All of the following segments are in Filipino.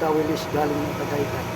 Tita Willis galing ng Tagaytay.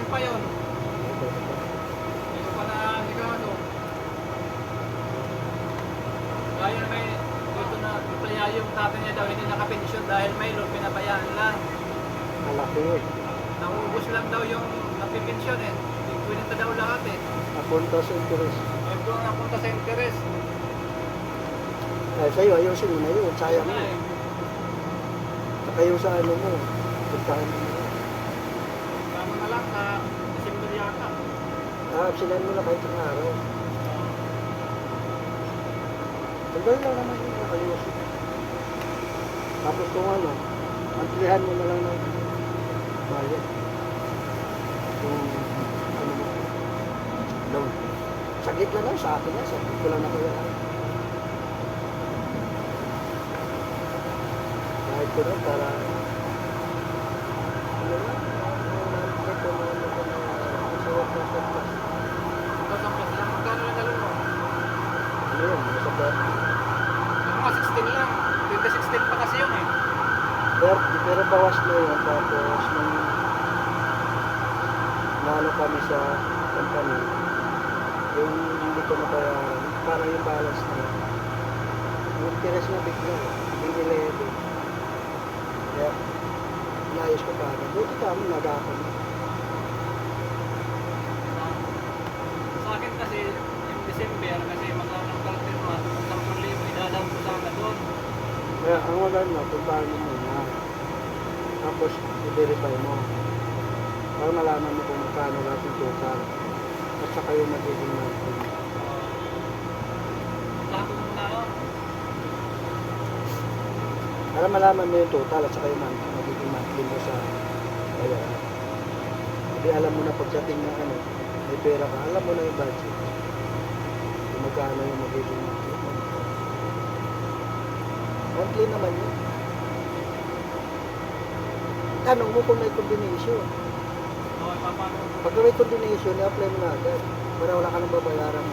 Pa yun. Hindi ko pa na sigurado. Gaya may dito na playa yung tatay niya daw hindi nakapensyon dahil may loan pinabayaan lang. Malaki yun. Naubos lang daw yung napipensyon eh. Pinita daw lahat eh. Napunta sa interest. Ayun doon napunta sa interest. Eh, sa'yo, ayusin mo na yun. Sayang mo. Eh. Saka yung sa ano mo. Puntahan mo na. Tama na lang sa December yata. Sinan mo na kahit ang araw. Tagal lang naman yun. Ayusin. Tapos kung ano, mantlihan mo na lang ng bayad. Kung ano mo. Loan. Saglit lang lang sa akin yan. Saglit ko lang na kaya. Kahit ko lang para ano lang. Magkano lang dalo mo? Ano yun? Nasa ba? Mga 16 lang. 2016 pa kasi yun eh. Pero bawas na yun. Tapos nung naano kami sa company, yung hindi ko nabayaran, parang yung balance na yun. Yung interest na bigla, hindi 11. Kaya, inayos ko pa agad. Buti kami nag-akon. Sa akin kasi yung December kasi magkakaroon ng kalpirma, 10,000 idadaan ko sana doon. Kaya ang maganda, puntahan mo muna. Tapos, i-verify mo. Para malaman mo kung magkano lahat yung total. At saka yung magiging monthly. Lahat ko muna nun. Para malaman mo yung total at saka yung magiging monthly mo sa bayaran. Hindi alam mo na pagdating ng ano, may pera ka, alam mo na yung budget. Kung magkano yung magiging monthly mo. Monthly naman yun. Tanong mo kung may combination. Oo, paano? Pag may combination, i-apply mo na agad. Para wala ka nang babayaran.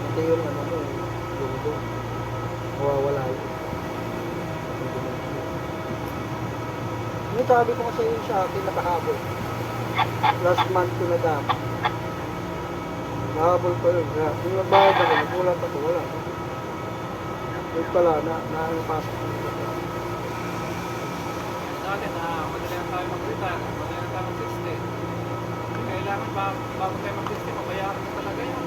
Hindi yung ano mo, yung doon. Mawawala yun. Yung sabi ko kasi yun sa akin, nakahabol. Last month ko na dapat. Nakahabol ko yun. Kaya, yung nagbayad ako, nagulat ako, wala. Yun pala, nakapasok ko. Sa atin, madali lang tayo mag-retire, madali lang tayo mag-60. Kailangan bago tayo mag-60, mabayaran mo talaga yun.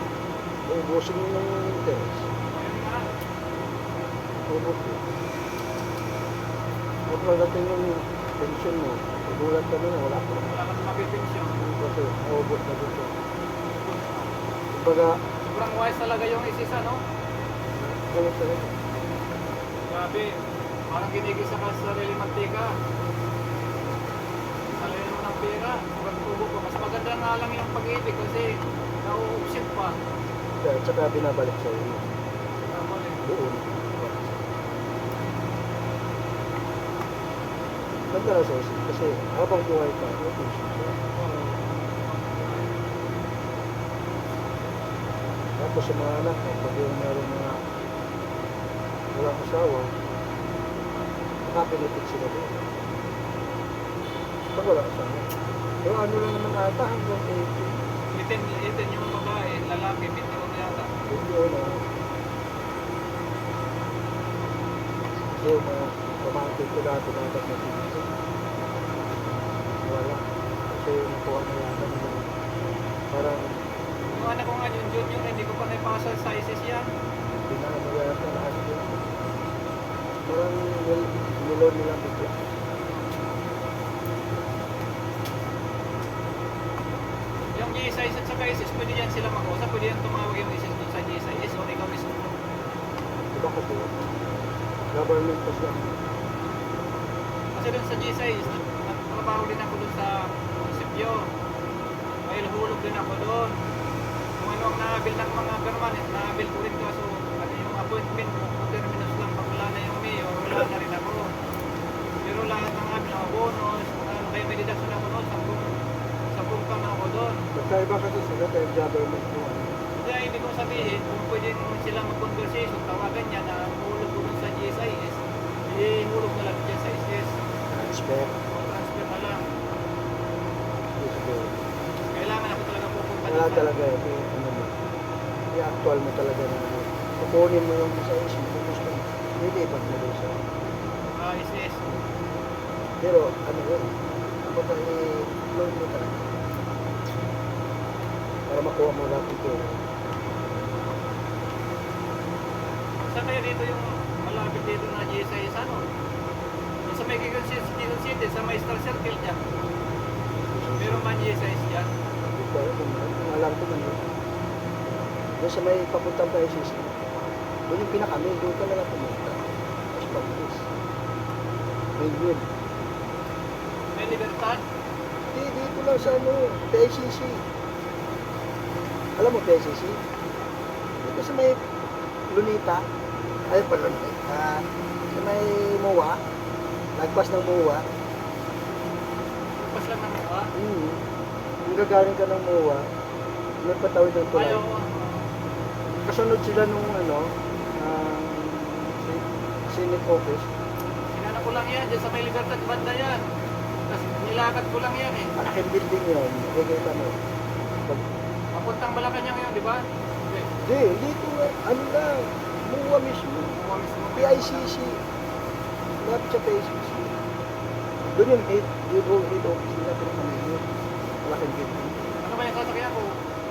Ubusin mo ng interest. Ayun nga. Ubus mo. At pagdating yung pension mo, nagulat ka na, wala ko. Wala ka na mapipensyon. Kasi, naubos na dito. Kumbaga, Sobrang wise talaga yung isisa, no? ganun talaga. Grabe, parang ginigisa ka sa sarili mantika. Salayin mo ng pera, sobrang tubo ko. Mas maganda nga lang yung pag-ibig kasi nauubsip pa. Kaya, tsaka binabalik sa iyo. Tama eh. Doon. Ganda na sa isip. Kasi, habang buhay ka, may pension ka. Tapos sa mga anak mo, pag yung meron mga walang asawa, nakapilipit sila doon. Pag wala asawa, Pero ano lang naman ata, hanggang 80. Itin yung babae, lalaki, 21 yata. Hindi na. Kasi pamangkin ko dati dapat na dito. Wala. Kasi nakuha na yata nila. Parang Yung anak ko nga yung junior, hindi ko pa naipasa sa ISIS yan. pinaano yata lahat yun. Parang nilon nila bigla. Yung GSIS at saka ISIS, pwede yan sila mag-usap, pwede yan tumawag yung ISIS dun sa GSIS o ikaw mismo. Diba kasi government pa siya. Kasi dun sa GSIS, nagtrabaho din ako dun sa munisipyo. May hulog din ako dun. Kung ano ang naabil ng mga permanent, naabil ko rin kaso ano yung appointment mo, terminus lang, pag wala na yung mayor, wala na rin ako. Pero lahat ng abil, mga bonus, ano, kaya may deduction ako doon, 10 kang ako doon. Magkaiba kasi sila dahil government mo. Kaya hindi ko sabihin kung pwede sila mag-conversation, tawagan niya na ang hulog ko dun sa GSIS, ihulog na lang dyan sa ISIS. Transfer. O transfer na lang. Gusto. Kailangan ako talaga pupunta Wala dun sa... talaga eh. Ano mo. I-actual mo talaga na kukunin mo yung sa isip mo. Gusto mo. Nilipat mo doon sa. ISIS. Pero ano yun. Dapat ang i-loan mo talaga. Para makuha mo lahat ito. Saan kaya dito yung malapit dito na GSIS ano? Yung sa may Quezon City, sa may Star Circle dyan. Meron man GSIS dyan. Hindi ko alam kung alam ko man yun. Doon sa may papuntang pa ICC. Doon yung pinaka-main. Doon ka na lang pumunta. Mas pag-is. Yun. May Libertad. Hindi, dito lang sa ano, PICC. Alam mo PICC? Dito sa may Lunita. Ay pa Lunita. Sa may MOA. Lagpas ng MOA. Pas lang ng mukha. Kung gagaling ka ng MOA, may patawid ng tulay. Ayaw. Kasunod sila nung ano, Senate office. Sinana ko lang yan. Dyan sa may Libertad banda yan. Tapos nilakad ko lang yan eh. Malaking building yun. Nakikita mo. Pag, Papuntang Malacanang yun, di ba? di, dito nga, ano lang, MOA mismo. Mukha mismo. PICC. Lapit sa PICC. Doon yung head office nila pero kami yun. Malaking building. Ano ba yung sasakyan ko?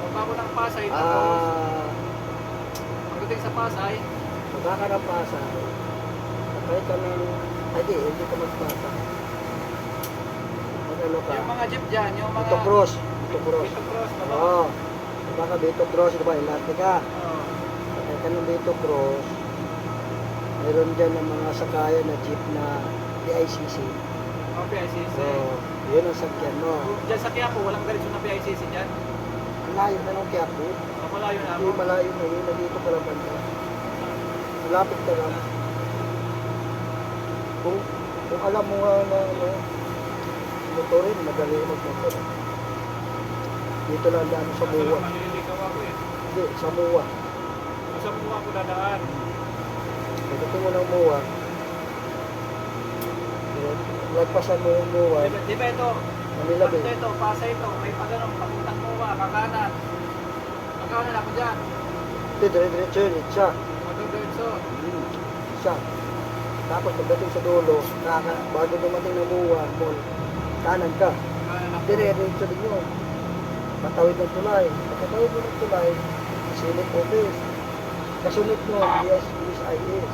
Magbago ng Pasay. Tapos pagdating sa Pasay, Magka ka ng pasa. Kahit ka ng, ay di, hindi ka magpasa. Mag-ano ka? yung mga jeep dyan, yung mga... Dito cross. Dito cross. Dito cross, diba? Oo. Baka dito cross, diba? Ilate ka. Oo. Kahit ka ng dito cross, meron dyan ng mga sakayan na jeep na PICC. Oh, PICC. So, yun ang sakyan mo. Dyan sa Quiapo, walang diretso na PICC dyan. Ang layo na ng Quiapo. Oh, malayo na ako. Hindi malayo na yun. Nandito ka lang banda. Malapit ka lang. Kung alam mo nga na ano, motorin, madali mag-motor. Dito lang daan sa Kaso MOA. lang, manililigaw ako eh. Hindi, sa MOA. Sa mukha ko dadaan. Pagdating mo ng MOA, lagpasan mo yung MOA, Di ba ito? Manila Bay. Ito, Pasay ito. May pagano'n, papuntang mukha, kakanan. Kakanan ako dyan. Hindi, dire-diretso yun, isa. Magdiretso. Isa. Tapos pagdating sa dulo, bago dumating ng MOA, mall, kanan ka. Kakanan ako. Dire-diretso din yun. Patawid ng tulay. Pagkatawid mo ng tulay, Senate office. Kasunod mo, USIS.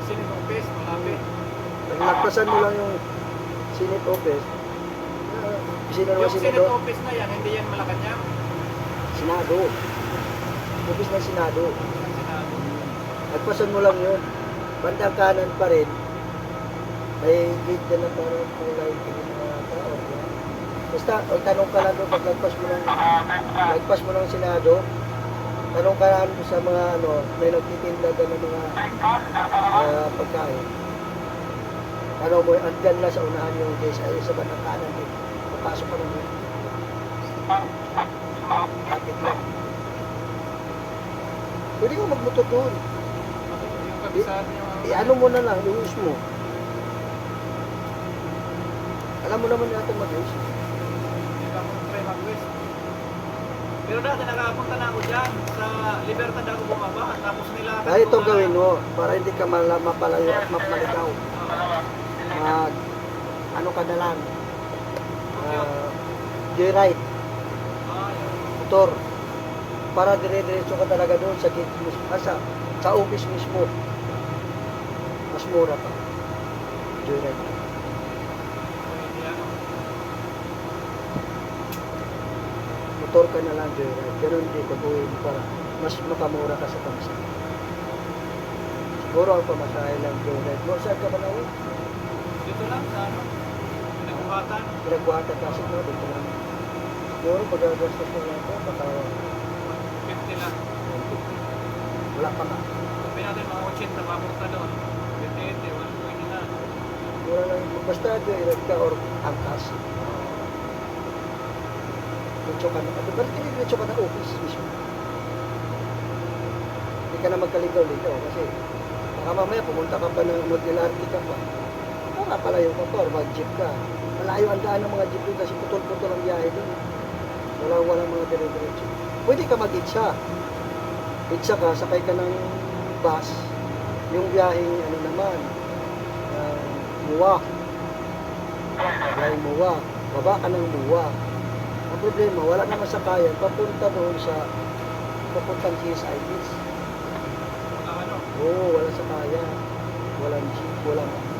Senate office, malapit. Pag nagpasan mo lang yung Senate office, bisina naman Yung Senate Senado, office na yan, hindi yan Malacanang. Senado. Office ng Senado. Ang Senado. Nagpasan mo lang yun. Bandang kanan pa rin. May gate na lang parang kulay tingin mga tao. Basta, ang tanong ka lang doon pag lagpas mo ng Senado, tanong ka lang sa mga ano, may nagtitinda ka ng mga pagkain. Tanong mo, andyan na sa unahan yung GSIS sa bandang kanan din. Papasok ka lang yun. Kapit lang. Pwede ka magmotor doon. Yung kabisaan niyo. Ano mo na lang, i-use mo. Alam mo naman natin mag-use. tayo mag-west. Pero dati nakapunta na ako dyan. Sa Libertad ako bumaba. Tapos nila... Kaya ito gawin mo, para hindi ka mapalayo at mapaligaw. Mag, ano ka na lang, joyride, motor, para dire-diretso ka talaga doon sa gate mismo, sa office mismo. Mas mura pa. Joyride. Motor ka na lang, joyride. Ganun hindi pag-uwi mo para mas makamura ka sa pamsa. Siguro ang pamasahe lang joyride. Saan ka ba na uwi? Dito lang sa ano? Pinagbuhatan. Pinagbuhatan kasi no, dito lang. Siguro pag-agastos mo lang ito, baka 50 lang. wala pa nga. Sabi natin mga 80 papunta doon. 50, 120 na. Mura lang. Basta joyride ka or angkas. Diretso ka na. Ba't diretso ka na office mismo? Hindi ka na magkaligaw-ligaw kasi baka mamaya pumunta ka pa ng mag-LRT ka pa. Baka palayo ka pa or mag-jeep ka. Malayo ang daan ng mga jeep doon kasi putol-putol ang biyahe doon. Walang mga dire-diretso. Pwede ka mag-itsa. Itsa ka, sakay ka ng bus. Yung biyaheng ano naman, Muwa. Biyaheng Muwa. Baba ka ng Muwa. Ang problema, wala naman sakayan. Papunta doon sa papuntang KSIS. Ano? Oo, wala sakayan. Walang jeep, walang ano.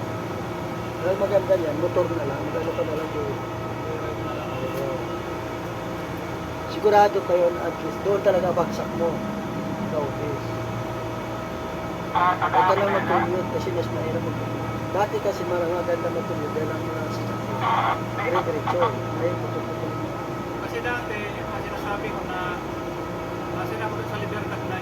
Ang maganda niyan, motor na lang. Ano ka na lang doon. Sigurado kayo na at least doon talaga baksak mo sa office. Huwag ka lang mag-commute kasi mas mahirap mag-commute. Dati kasi maganda mag-commute dahil ang mga sasakyan. Dire-diretso. Ngayon, puto-puto. Kasi dati, yung mga sinasabi ko na kasi na ako dun sa Libertad na